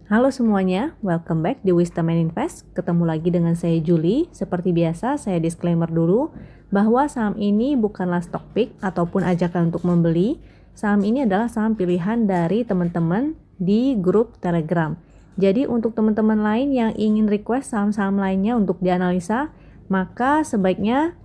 Halo semuanya, welcome back di Wisdom and Invest. Ketemu lagi dengan saya Julie. Seperti biasa, saya disclaimer dulu bahwa saham ini bukanlah stock pick ataupun ajakan untuk membeli. Saham ini adalah saham pilihan dari teman-teman di grup Telegram. Jadi untuk teman-teman lain yang ingin request saham-saham lainnya untuk dianalisa, maka sebaiknya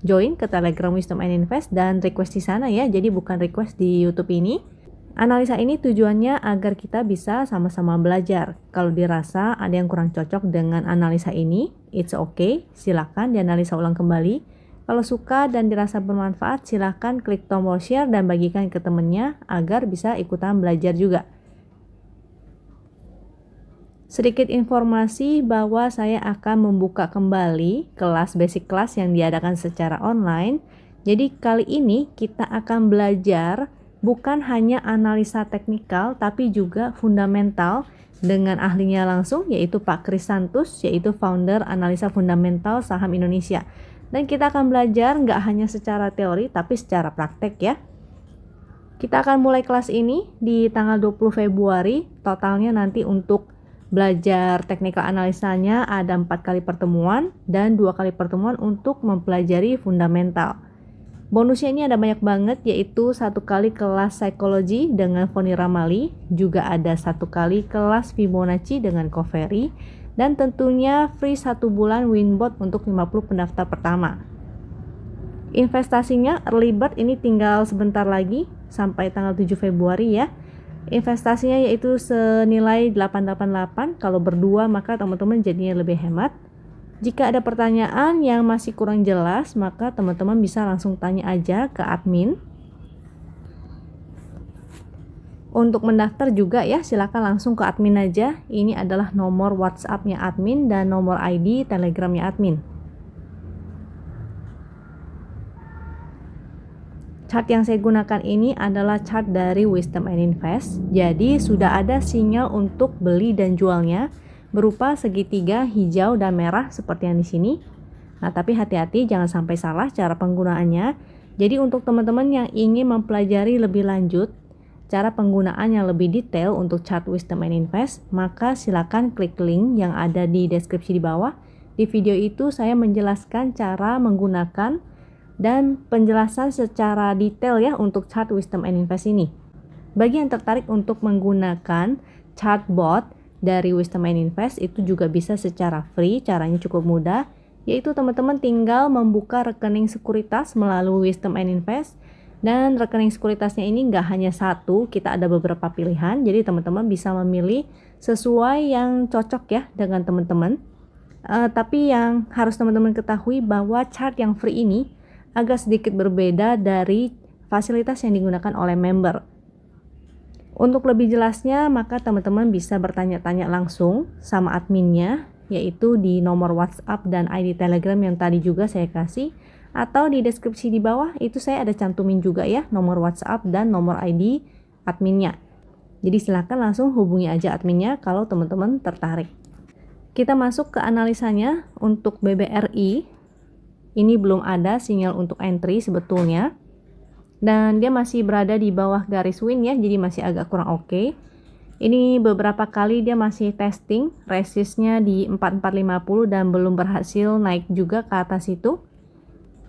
join ke Telegram Wisdom and Invest dan request di sana ya. Jadi bukan request di YouTube ini. Analisa ini tujuannya agar kita bisa sama-sama belajar. Kalau dirasa ada yang kurang cocok dengan analisa ini, it's okay, silakan dianalisa ulang kembali. Kalau suka dan dirasa bermanfaat, silakan klik tombol share dan bagikan ke temannya agar bisa ikutan belajar juga. Sedikit informasi bahwa saya akan membuka kembali kelas basic class yang diadakan secara online. Jadi kali ini kita akan belajar bukan hanya analisa teknikal tapi juga fundamental dengan ahlinya langsung yaitu Pak Krisantus, yaitu founder analisa fundamental saham Indonesia. Dan kita akan belajar nggak hanya secara teori tapi secara praktek ya. Kita akan mulai kelas ini di tanggal 20 Februari. Totalnya nanti untuk belajar teknikal analisanya ada 4 kali pertemuan dan 2 kali pertemuan untuk mempelajari fundamental. Bonusnya ini ada banyak banget, yaitu 1 kali kelas psikologi dengan Foni Ramali, juga ada 1 kali kelas Fibonacci dengan Koferi, dan tentunya free 1 bulan Winbot untuk 50 pendaftar pertama. Investasinya early bird ini tinggal sebentar lagi sampai tanggal 7 Februari ya. Investasinya yaitu senilai 888, kalau berdua maka teman-teman jadinya lebih hemat. Jika ada pertanyaan yang masih kurang jelas, maka teman-teman bisa langsung tanya aja ke admin. Untuk mendaftar juga ya, silakan langsung ke admin aja. Ini adalah nomor WhatsApp-nya admin dan nomor ID Telegram-nya admin. Chart yang saya gunakan ini adalah chart dari Wisdom and Invest. Jadi sudah ada sinyal untuk beli dan jualnya berupa segitiga hijau dan merah seperti yang di sini. Nah, tapi hati-hati jangan sampai salah cara penggunaannya. Jadi untuk teman-teman yang ingin mempelajari lebih lanjut cara penggunaan yang lebih detail untuk chart Wisdom and Invest, maka silakan klik link yang ada di deskripsi di bawah. Di video itu saya menjelaskan cara menggunakan dan penjelasan secara detail ya untuk chart Wisdom and Invest ini. Bagi yang tertarik untuk menggunakan chart bot dari Wisdom and Invest, itu juga bisa secara free, caranya cukup mudah, yaitu teman-teman tinggal membuka rekening sekuritas melalui Wisdom and Invest, dan rekening sekuritasnya ini nggak hanya satu, kita ada beberapa pilihan, jadi teman-teman bisa memilih sesuai yang cocok ya dengan teman-teman. Tapi yang harus teman-teman ketahui bahwa chart yang free ini agak sedikit berbeda dari fasilitas yang digunakan oleh member. Untuk lebih jelasnya, maka teman-teman bisa bertanya-tanya langsung sama adminnya, yaitu di nomor WhatsApp dan ID Telegram yang tadi juga saya kasih, atau di deskripsi di bawah itu saya ada cantumin juga ya nomor WhatsApp dan nomor ID adminnya. Jadi silakan langsung hubungi aja adminnya kalau teman-teman tertarik. Kita masuk ke analisanya. Untuk BBRI, ini belum ada sinyal untuk entry sebetulnya. Dan dia masih berada di bawah garis win ya, jadi masih agak kurang oke. Ini beberapa kali dia masih testing resistnya di 4450 dan belum berhasil naik juga ke atas itu.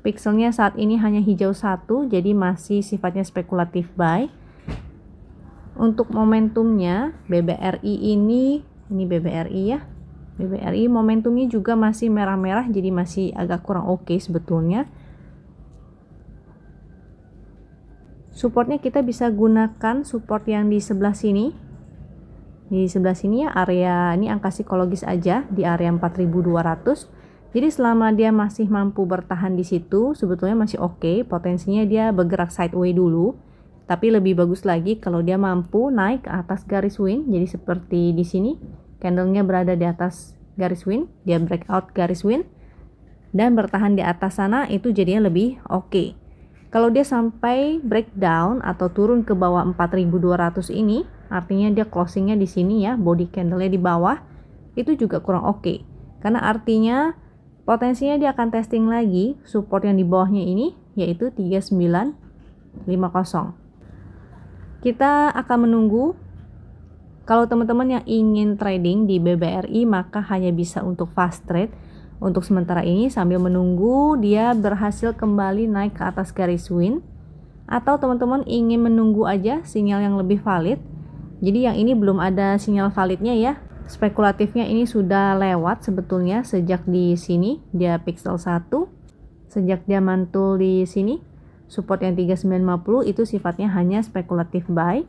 Pixelnya saat ini hanya hijau 1, jadi masih sifatnya spekulatif buy. Untuk momentumnya BBRI ini BBRI ya. BBRI momentumnya juga masih merah-merah, jadi masih agak kurang oke sebetulnya. Supportnya kita bisa gunakan support yang di sebelah sini. Di sebelah sini ya, area ini angka psikologis aja di area 4200. Jadi selama dia masih mampu bertahan di situ, sebetulnya masih oke. Potensinya dia bergerak sideways dulu. Tapi lebih bagus lagi kalau dia mampu naik ke atas garis win. Jadi seperti di sini, candlenya berada di atas garis win, dia breakout garis win dan bertahan di atas sana, itu jadinya lebih oke. Kalau dia sampai breakdown atau turun ke bawah 4200 ini, artinya dia closingnya di sini ya, body candle-nya di bawah, itu juga kurang oke. Karena artinya potensinya dia akan testing lagi support yang di bawahnya ini, yaitu 3950. Kita akan menunggu Kalau teman-teman yang ingin trading di BBRI maka hanya bisa untuk fast trade untuk sementara ini sambil menunggu dia berhasil kembali naik ke atas garis win, atau teman-teman ingin menunggu aja sinyal yang lebih valid. Jadi yang ini belum ada sinyal validnya ya, spekulatifnya ini sudah lewat sebetulnya sejak di sini dia pixel 1, sejak dia mantul di sini support yang 3950 itu sifatnya hanya spekulatif buy.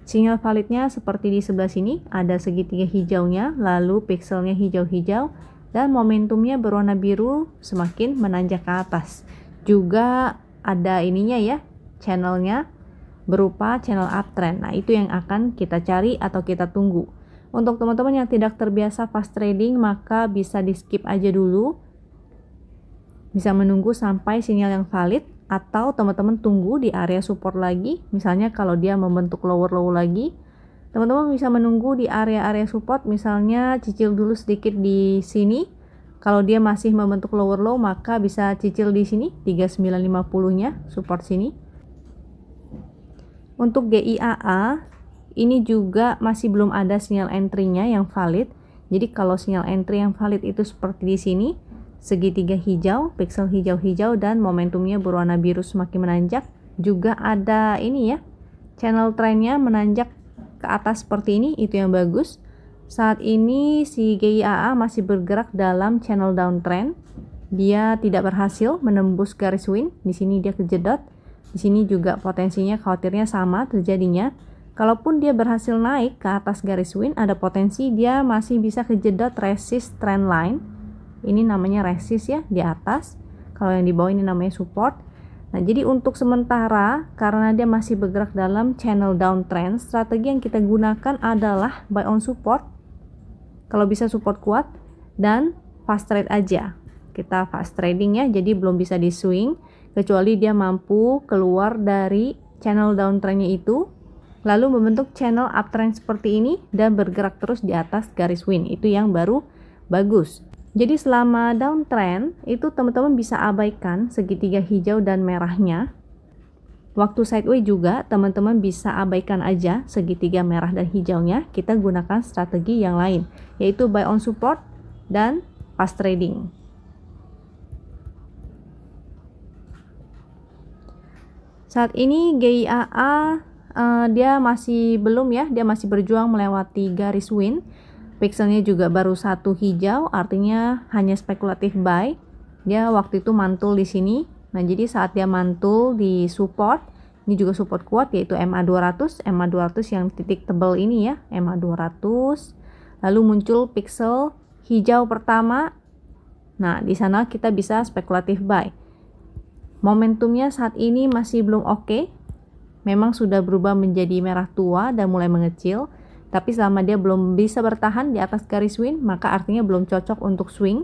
Sinyal validnya seperti di sebelah sini, ada segitiga hijaunya, lalu pixelnya hijau-hijau, dan momentumnya berwarna biru semakin menanjak ke atas. Juga ada ininya ya, channelnya berupa channel uptrend. Nah, itu yang akan kita cari atau kita tunggu. Untuk teman-teman yang tidak terbiasa fast trading, maka bisa di skip aja dulu. Bisa menunggu sampai sinyal yang valid, atau teman-teman tunggu di area support lagi. Misalnya kalau dia membentuk lower low lagi, teman-teman bisa menunggu di area-area support, misalnya cicil dulu sedikit di sini. Kalau dia masih membentuk lower low, maka bisa cicil di sini 3950-nya support sini. Untuk GIAA ini juga masih belum ada sinyal entry-nya yang valid. Jadi kalau sinyal entry yang valid itu seperti di sini, segitiga hijau, pixel hijau-hijau, dan momentumnya berwarna biru semakin menanjak. Juga ada ini ya, channel trennya menanjak ke atas seperti ini, itu yang bagus. Saat ini si GIAA masih bergerak dalam channel downtrend. Dia tidak berhasil menembus garis win. Di sini dia kejedot. Di sini juga potensinya khawatirnya sama terjadinya. Kalaupun dia berhasil naik ke atas garis win, ada potensi dia masih bisa kejedot resist trend line. Ini namanya resist ya di atas. Kalau yang di bawah ini namanya support. Nah, jadi untuk sementara karena dia masih bergerak dalam channel downtrend, strategi yang kita gunakan adalah buy on support. Kalau bisa support kuat dan fast trade aja. Kita fast trading ya, jadi belum bisa di swing kecuali dia mampu keluar dari channel downtrendnya itu, lalu membentuk channel uptrend seperti ini dan bergerak terus di atas garis win. Itu yang baru bagus. Jadi selama downtrend itu teman-teman bisa abaikan segitiga hijau dan merahnya. Waktu sideways juga teman-teman bisa abaikan aja segitiga merah dan hijaunya. Kita gunakan strategi yang lain, yaitu buy on support dan fast trading. Saat ini GIAA dia masih belum ya, dia masih berjuang melewati garis win. Pixelnya juga baru satu hijau, artinya hanya spekulatif buy. Dia waktu itu mantul di sini. Nah, jadi saat dia mantul di support, ini juga support kuat yaitu MA200 yang titik tebal ini ya, MA200. Lalu muncul pixel hijau pertama. Nah, di sana kita bisa spekulatif buy. Momentumnya saat ini masih belum oke. Memang sudah berubah menjadi merah tua dan mulai mengecil. Tapi selama dia belum bisa bertahan di atas garis win, maka artinya belum cocok untuk swing.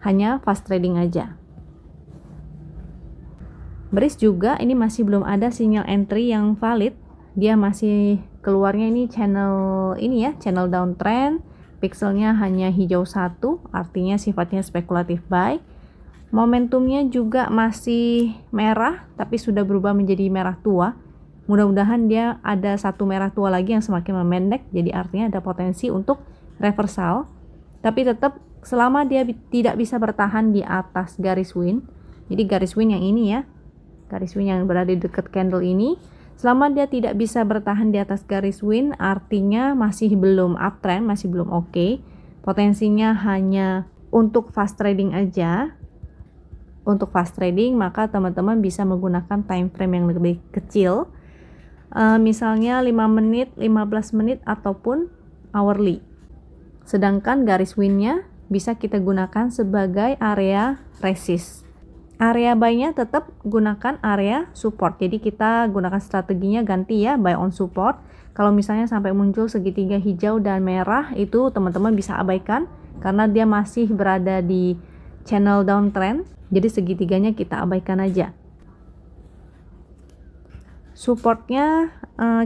Hanya fast trading aja. Bearish juga ini masih belum ada sinyal entry yang valid. Dia masih keluarnya ini channel ini ya, channel downtrend. Pixelnya hanya hijau satu, artinya sifatnya spekulatif buy. Momentumnya juga masih merah, tapi sudah berubah menjadi merah tua. Mudah-mudahan dia ada satu merah tua lagi yang semakin memendek, jadi artinya ada potensi untuk reversal. Tapi tetap selama dia tidak bisa bertahan di atas garis win, jadi garis win yang ini ya, garis win yang berada di dekat candle ini, selama dia tidak bisa bertahan di atas garis win, artinya masih belum uptrend, masih belum oke. Potensinya hanya untuk fast trading aja. Untuk fast trading maka teman-teman bisa menggunakan time frame yang lebih kecil. Misalnya 5 menit, 15 menit, ataupun hourly. Sedangkan garis win-nya bisa kita gunakan sebagai area resist. Area buy-nya tetap gunakan area support. Jadi kita gunakan strateginya ganti ya, buy on support. Kalau misalnya sampai muncul segitiga hijau dan merah, itu teman-teman bisa abaikan karena dia masih berada di channel downtrend. Jadi segitiganya kita abaikan aja. Supportnya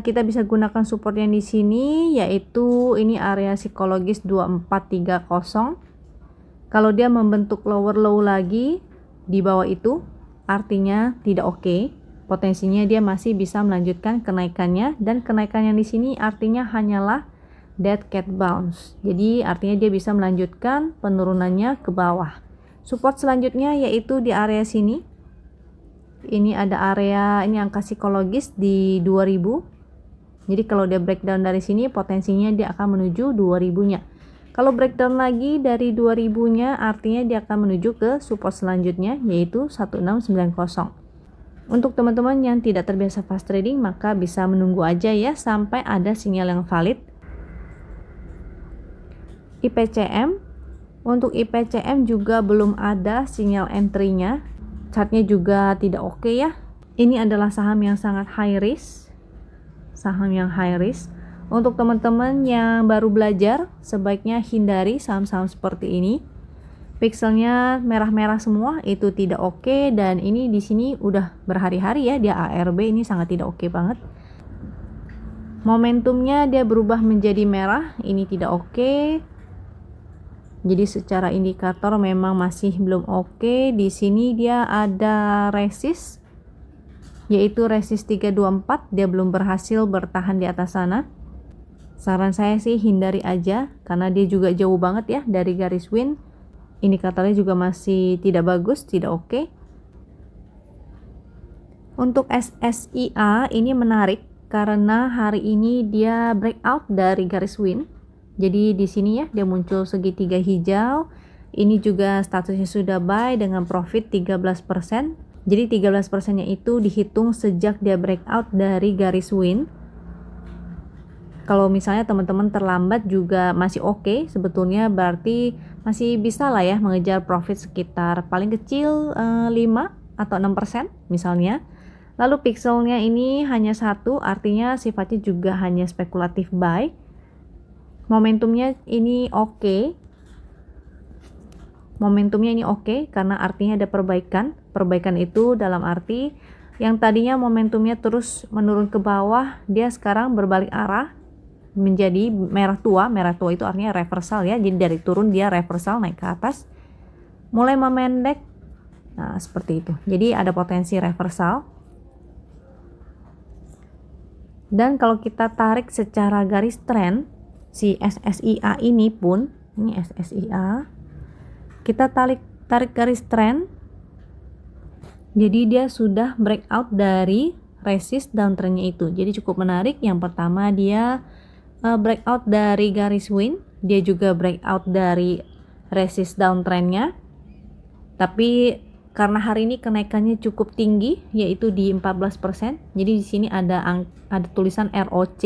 kita bisa gunakan support yang di sini, yaitu ini area psikologis 2430. Kalau dia membentuk lower low lagi di bawah itu, artinya tidak oke. Potensinya dia masih bisa melanjutkan kenaikannya, dan kenaikannya di sini artinya hanyalah dead cat bounce. Jadi artinya dia bisa melanjutkan penurunannya ke bawah. Support selanjutnya yaitu di area sini. Ini ada area, ini angka psikologis di 2000. Jadi kalau dia breakdown dari sini, potensinya dia akan menuju 2000-nya. Kalau breakdown lagi dari 2000-nya, artinya dia akan menuju ke support selanjutnya, yaitu 1690. Untuk teman-teman yang tidak terbiasa fast trading, maka bisa menunggu aja ya sampai ada sinyal yang valid. IPCM, untuk IPCM juga belum ada sinyal entry-nya. Chartnya juga tidak oke ya. Ini adalah saham yang sangat high risk. Saham yang high risk. Untuk teman-teman yang baru belajar, sebaiknya hindari saham-saham seperti ini. Pixelnya merah-merah semua, itu tidak oke, dan ini di sini udah berhari-hari ya, dia ARB, ini sangat tidak oke banget. Momentumnya dia berubah menjadi merah, ini tidak oke. Jadi secara indikator memang masih belum oke. Di sini dia ada resist, yaitu resist 324, dia belum berhasil bertahan di atas sana. Saran saya sih hindari aja, karena dia juga jauh banget ya dari garis win. Indikatornya juga masih tidak bagus, tidak oke. Untuk SSIA ini menarik karena hari ini dia breakout dari garis win. Jadi di sini ya dia muncul segitiga hijau. Ini juga statusnya sudah buy dengan profit 13%. Jadi 13%-nya itu dihitung sejak dia breakout dari garis win. Kalau misalnya teman-teman terlambat juga masih oke, sebetulnya berarti masih bisa lah ya mengejar profit sekitar paling kecil 5 atau 6% misalnya. Lalu pixelnya ini hanya satu, artinya sifatnya juga hanya spekulatif buy. Momentumnya ini oke. Momentumnya ini oke karena artinya ada perbaikan. Perbaikan itu dalam arti yang tadinya momentumnya terus menurun ke bawah, dia sekarang berbalik arah menjadi merah tua. Merah tua itu artinya reversal ya, jadi dari turun dia reversal naik ke atas, mulai memendek. Nah seperti itu, jadi ada potensi reversal. Dan kalau kita tarik secara garis tren si SSIA ini pun, ini SSIA, kita tarik garis tren, jadi dia sudah breakout dari resist downtrendnya itu. Jadi cukup menarik. Yang pertama dia breakout dari garis win, dia juga breakout dari resist downtrendnya. Tapi karena hari ini kenaikannya cukup tinggi, yaitu di 14%. Jadi di sini ada tulisan ROC.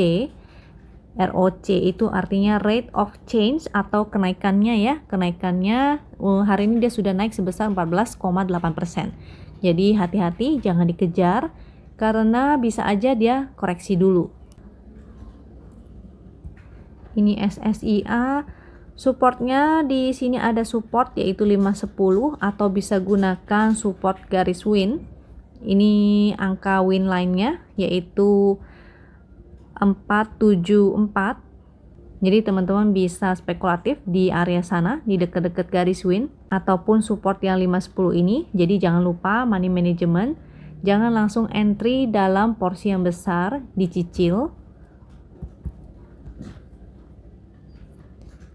ROC itu artinya rate of change atau kenaikannya ya. Kenaikannya hari ini dia sudah naik sebesar 14,8%. Jadi hati-hati, jangan dikejar karena bisa aja dia koreksi dulu. Ini SSIA, supportnya di sini ada support yaitu 510 atau bisa gunakan support garis win. Ini angka win line-nya yaitu 474. Jadi teman-teman bisa spekulatif di area sana, di dekat-dekat garis win ataupun support yang 510 ini. Jadi jangan lupa money management, jangan langsung entry dalam porsi yang besar, dicicil.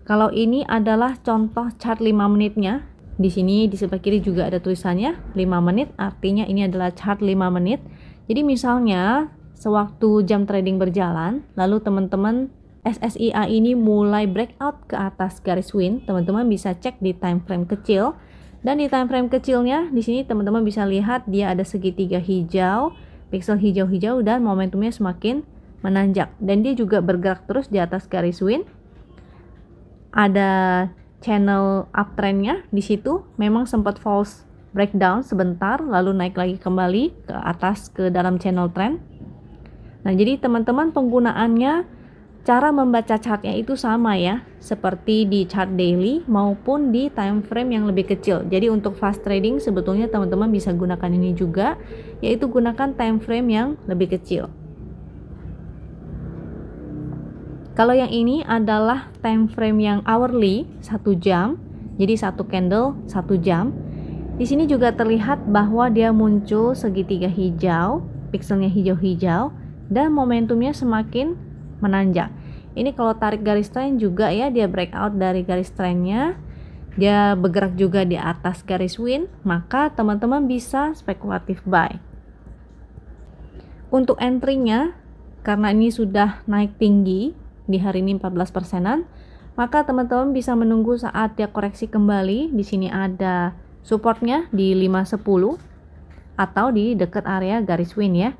Kalau ini adalah contoh chart 5 menitnya. Di sini di sebelah kiri juga ada tulisannya 5 menit, artinya ini adalah chart 5 menit. Jadi misalnya sewaktu jam trading berjalan, lalu teman-teman SSIA ini mulai breakout ke atas garis win, teman-teman bisa cek di time frame kecil. Dan di time frame kecilnya di sini teman-teman bisa lihat dia ada segitiga hijau, pixel hijau-hijau, dan momentumnya semakin menanjak. Dan dia juga bergerak terus di atas garis win. Ada channel uptrendnya di situ, memang sempat false breakdown sebentar lalu naik lagi kembali ke atas ke dalam channel trend. Nah jadi teman-teman penggunaannya, cara membaca chartnya itu sama ya, seperti di chart daily maupun di time frame yang lebih kecil. Jadi untuk fast trading sebetulnya teman-teman bisa gunakan ini juga, yaitu gunakan time frame yang lebih kecil. Kalau yang ini adalah time frame yang hourly, 1 jam. Jadi satu candle 1 jam. Di sini juga terlihat bahwa dia muncul segitiga hijau. pixelnya hijau-hijau dan momentumnya semakin menanjak. Ini kalau tarik garis trend juga ya, dia breakout dari garis trendnya, dia bergerak juga di atas garis win, maka teman-teman bisa spekulatif buy. Untuk entry-nya, karena ini sudah naik tinggi di hari ini 14%-an, maka teman-teman bisa menunggu saat dia koreksi kembali. Di sini ada supportnya di 510 atau di dekat area garis win ya.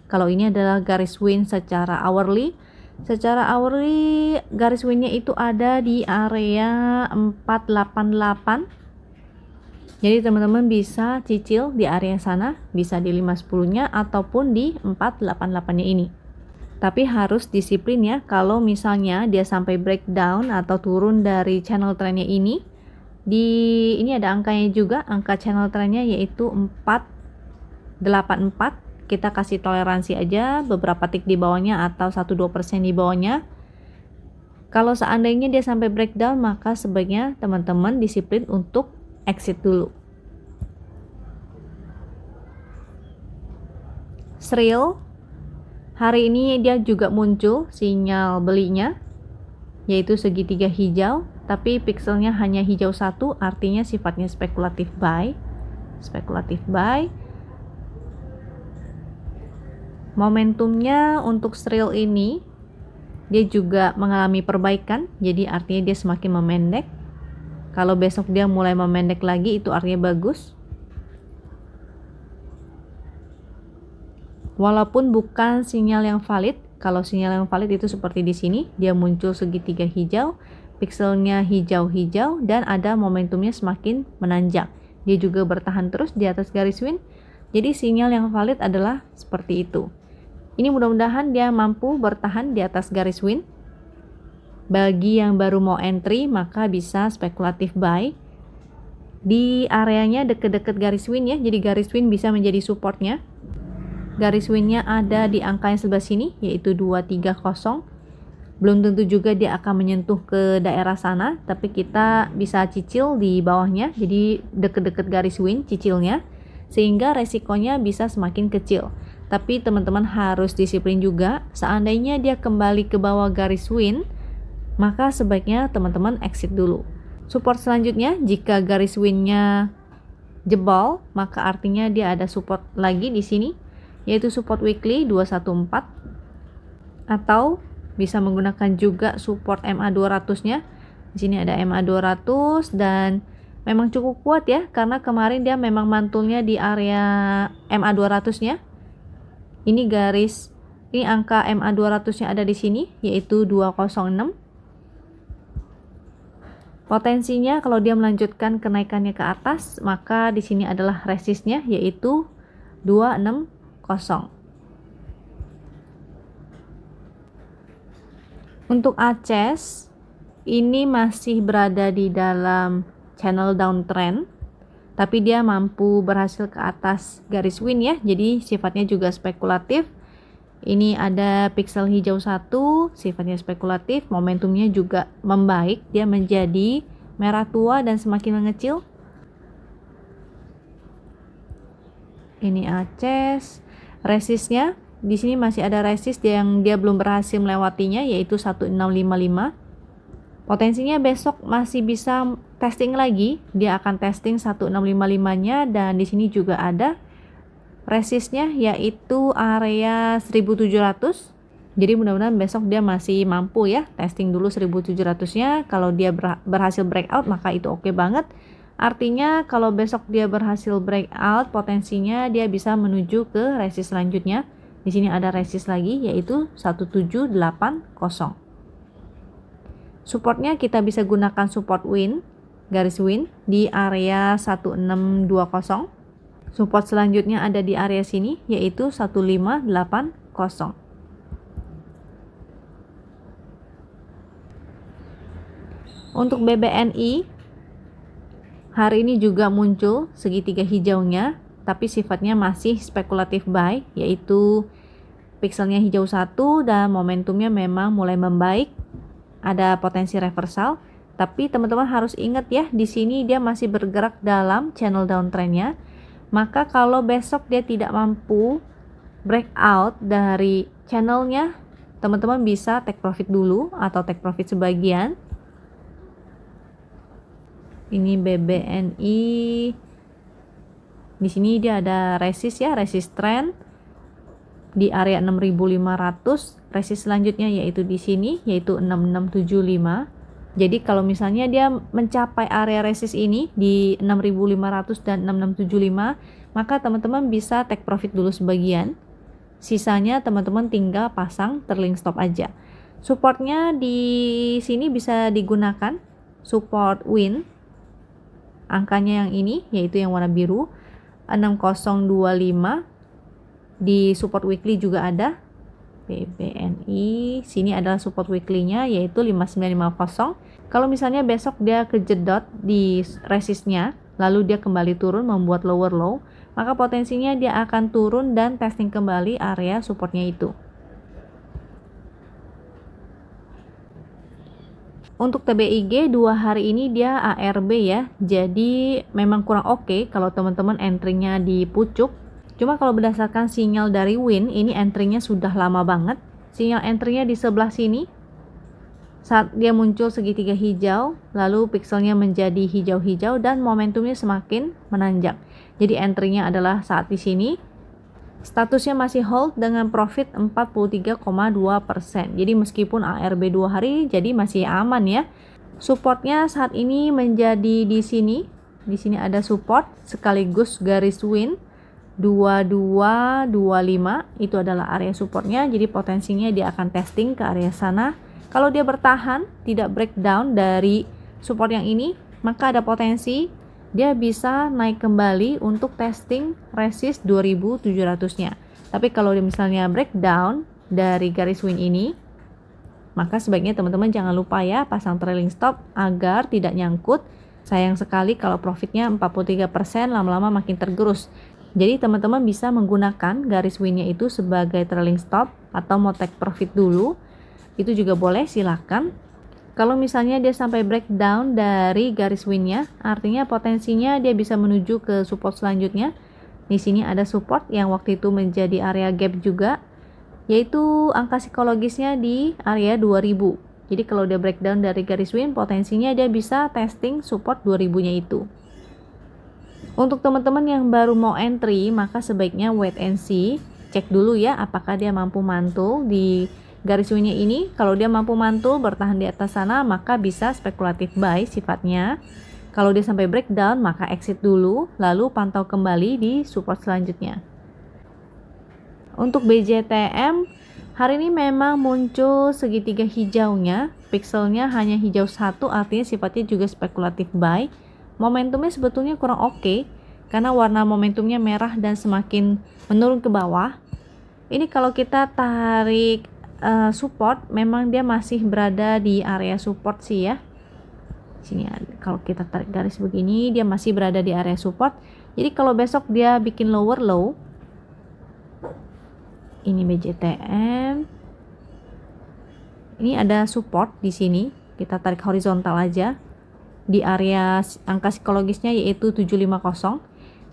Kalau ini adalah garis win secara hourly. Secara hourly garis winnya itu ada di area 488. Jadi teman-teman bisa cicil di area sana, bisa di 510-nya ataupun di 488-nya ini. Tapi harus disiplin ya, kalau misalnya dia sampai breakdown atau turun dari channel trendnya ini ada angkanya juga, angka channel trendnya yaitu 484. Kita kasih toleransi aja beberapa tick di bawahnya atau 1-2% di bawahnya. Kalau seandainya dia sampai breakdown, maka sebaiknya teman-teman disiplin untuk exit dulu. Srill, hari ini dia juga muncul sinyal belinya, yaitu segitiga hijau, tapi pixelnya hanya hijau satu, artinya sifatnya spekulatif buy. Momentumnya untuk Srill ini dia juga mengalami perbaikan, jadi artinya dia semakin memendek. Kalau besok dia mulai memendek lagi, itu artinya bagus. Walaupun bukan sinyal yang valid, kalau sinyal yang valid itu seperti di sini, dia muncul segitiga hijau, pixelnya hijau-hijau dan ada momentumnya semakin menanjak. Dia juga bertahan terus di atas garis win. Jadi sinyal yang valid adalah seperti itu. Ini mudah-mudahan dia mampu bertahan di atas garis win. Bagi yang baru mau entry, maka bisa spekulatif buy di areanya deket-deket garis win ya. Jadi garis win bisa menjadi supportnya. Garis winnya ada di angka yang sebelah sini, yaitu 230. Belum tentu juga dia akan menyentuh ke daerah sana, tapi kita bisa cicil di bawahnya, jadi deket-deket garis win cicilnya, sehingga resikonya bisa semakin kecil. Tapi teman-teman harus disiplin juga, seandainya dia kembali ke bawah garis win, maka sebaiknya teman-teman exit dulu. Support selanjutnya, jika garis winnya jebol, maka artinya dia ada support lagi di sini, yaitu support weekly 214, atau bisa menggunakan juga support MA 200-nya. Di sini ada MA 200 dan memang cukup kuat ya, karena kemarin dia memang mantulnya di area MA 200-nya. Ini angka MA 200-nya ada di sini, yaitu 206. Potensinya kalau dia melanjutkan kenaikannya ke atas, maka di sini adalah resistnya, yaitu 260. Untuk ACES, ini masih berada di dalam channel downtrend, tapi dia mampu berhasil ke atas garis win ya, jadi sifatnya juga spekulatif. Ini ada pixel hijau satu, sifatnya spekulatif, momentumnya juga membaik, dia menjadi merah tua dan semakin mengecil. Ini ACES, resistnya di sini masih ada resist yang dia belum berhasil melewatinya, yaitu 1655. Potensinya besok masih bisa testing lagi, dia akan testing 1655-nya, dan di sini juga ada resistnya yaitu area 1700. Jadi mudah-mudahan besok dia masih mampu ya testing dulu 1700-nya. Kalau dia berhasil breakout, maka itu oke banget. Artinya kalau besok dia berhasil breakout, potensinya dia bisa menuju ke resist selanjutnya. Di sini ada resist lagi yaitu 1780. Supportnya kita bisa gunakan support win, garis win di area 1620. Support selanjutnya ada di area sini yaitu 1580. Untuk BBNI hari ini juga muncul segitiga hijaunya, tapi sifatnya masih spekulatif buy, yaitu pixelnya hijau satu dan momentumnya memang mulai membaik, ada potensi reversal. Tapi teman-teman harus ingat ya, di sini dia masih bergerak dalam channel downtrendnya. Maka kalau besok dia tidak mampu breakout dari channelnya, teman-teman bisa take profit dulu atau take profit sebagian. Ini BBNI. Di sini dia ada resist ya, resist trend di area 6.500. Resist selanjutnya yaitu di sini, yaitu 6675. Jadi kalau misalnya dia mencapai area resist ini di 6.500 dan 6675, maka teman-teman bisa take profit dulu sebagian. Sisanya teman-teman tinggal pasang trailing stop aja. Supportnya di sini bisa digunakan support win. Angkanya yang ini, yaitu yang warna biru, 6025. Di support weekly juga ada BBNI. Sini adalah support weekly-nya, yaitu 5950. Kalau misalnya besok dia kejedot di resistnya, lalu dia kembali turun membuat lower low, maka potensinya dia akan turun dan testing kembali area supportnya itu. Untuk TBIG 2 hari ini dia ARB ya, jadi memang kurang oke kalau teman-teman entry-nya di pucuk. Cuma kalau berdasarkan sinyal dari Win, ini entry-nya sudah lama banget. Sinyal entry-nya di sebelah sini, saat dia muncul segitiga hijau, lalu pixelnya menjadi hijau-hijau dan momentumnya semakin menanjak. Jadi entry-nya adalah saat di sini. Statusnya masih hold dengan profit 43,2%. Jadi meskipun ARB 2 hari, jadi masih aman ya. Supportnya saat ini menjadi di sini. Di sini ada support sekaligus garis win 2225. Itu adalah area supportnya. Jadi potensinya dia akan testing ke area sana. Kalau dia bertahan, tidak breakdown dari support yang ini, maka ada potensi dia bisa naik kembali untuk testing resist 2700-nya. Tapi kalau dia misalnya breakdown dari garis win ini, maka sebaiknya teman-teman jangan lupa ya pasang trailing stop agar tidak nyangkut. Sayang sekali kalau profitnya 43%, lama-lama makin tergerus. Jadi teman-teman bisa menggunakan garis winnya itu sebagai trailing stop atau mau take profit dulu. Itu juga boleh, silakan. Kalau misalnya dia sampai breakdown dari garis winnya, artinya potensinya dia bisa menuju ke support selanjutnya. Di sini ada support yang waktu itu menjadi area gap juga, yaitu angka psikologisnya di area 2000. Jadi kalau dia breakdown dari garis win, potensinya dia bisa testing support 2000-nya itu. Untuk teman-teman yang baru mau entry, maka sebaiknya wait and see, cek dulu ya apakah dia mampu mantul di garis winnya ini. Kalau dia mampu mantul bertahan di atas sana, maka bisa spekulatif buy sifatnya. Kalau dia sampai breakdown, maka exit dulu, lalu pantau kembali di support selanjutnya. Untuk BJTM, hari ini memang muncul segitiga hijaunya, pixelnya hanya hijau satu, artinya sifatnya juga spekulatif buy. Momentumnya sebetulnya kurang oke, karena warna momentumnya merah dan semakin menurun ke bawah. Ini kalau kita tarik support, memang dia masih berada di area support sih ya. Sini kalau kita tarik garis begini, dia masih berada di area support. Jadi kalau besok dia bikin lower low, ini BJTM, ini ada support di sini. Kita tarik horizontal aja di area angka psikologisnya yaitu 750.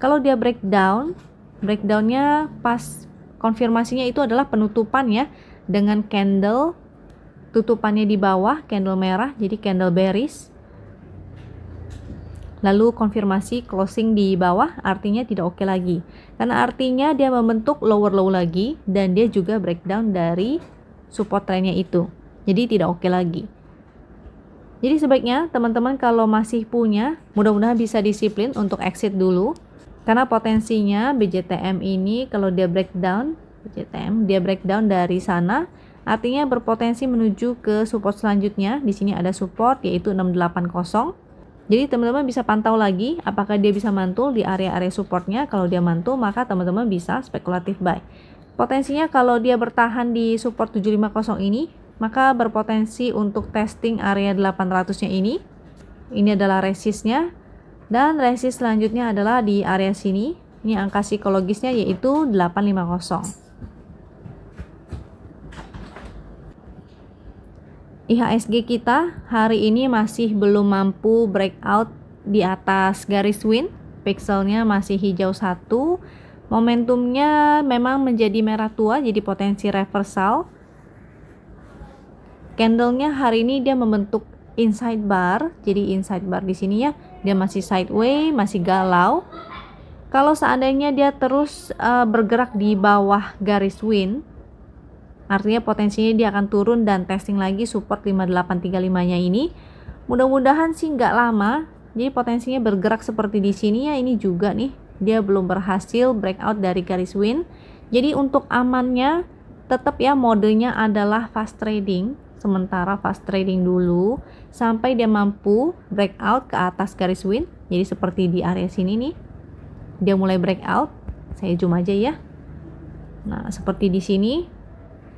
Kalau dia breakdown, breakdownnya pas konfirmasinya itu adalah penutupan ya, dengan candle tutupannya di bawah, candle merah, jadi candle bearish. Lalu konfirmasi closing di bawah, artinya tidak oke lagi. Karena artinya dia membentuk lower low lagi dan dia juga breakdown dari support trendnya itu. Jadi tidak oke lagi. Jadi sebaiknya teman-teman kalau masih punya, mudah-mudahan bisa disiplin untuk exit dulu. Karena potensinya BJTM ini kalau dia breakdown, dia breakdown dari sana, artinya berpotensi menuju ke support selanjutnya. Di sini ada support yaitu 680. Jadi teman-teman bisa pantau lagi apakah dia bisa mantul di area-area supportnya. Kalau dia mantul, maka teman-teman bisa spekulatif buy. Potensinya kalau dia bertahan di support 750 ini, maka berpotensi untuk testing area 800-nya ini. Ini adalah resistnya, dan resist selanjutnya adalah di area sini. Ini angka psikologisnya yaitu 850. IHSG kita hari ini masih belum mampu breakout di atas garis win, pixelnya masih hijau satu, Momentumnya memang menjadi merah tua, jadi potensi reversal. Candlenya hari ini dia membentuk inside bar, jadi inside bar di sini ya, dia masih sideways, masih galau. Kalau seandainya dia terus bergerak di bawah garis win, artinya potensinya dia akan turun dan testing lagi support 5835-nya ini. Mudah-mudahan sih nggak lama. Jadi potensinya bergerak seperti di sini ya, ini juga nih dia belum berhasil breakout dari garis win. Jadi untuk amannya tetap ya modenya adalah fast trading. Sementara fast trading dulu sampai dia mampu breakout ke atas garis win. Jadi seperti di area sini nih. Dia mulai breakout, saya zoom aja ya. Nah, seperti di sini,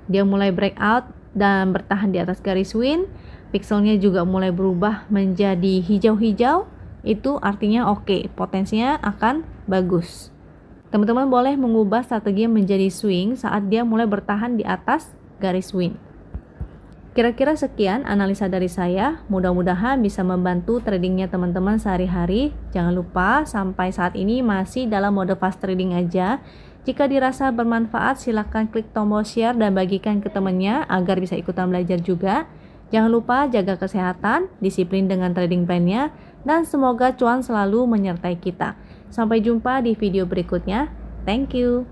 dia mulai breakout dan bertahan di atas garis win. Pixelnya juga mulai berubah menjadi hijau-hijau. Itu artinya oke, potensinya akan bagus. Teman-teman boleh mengubah strategi menjadi swing saat dia mulai bertahan di atas garis win. Kira-kira sekian analisa dari saya, mudah-mudahan bisa membantu tradingnya teman-teman sehari-hari. Jangan lupa sampai saat ini masih dalam mode fast trading aja. Jika dirasa bermanfaat silahkan klik tombol share dan bagikan ke temannya agar bisa ikutan belajar juga. Jangan lupa jaga kesehatan, disiplin dengan trading plan-nya, dan semoga cuan selalu menyertai kita. Sampai jumpa di video berikutnya. Thank you.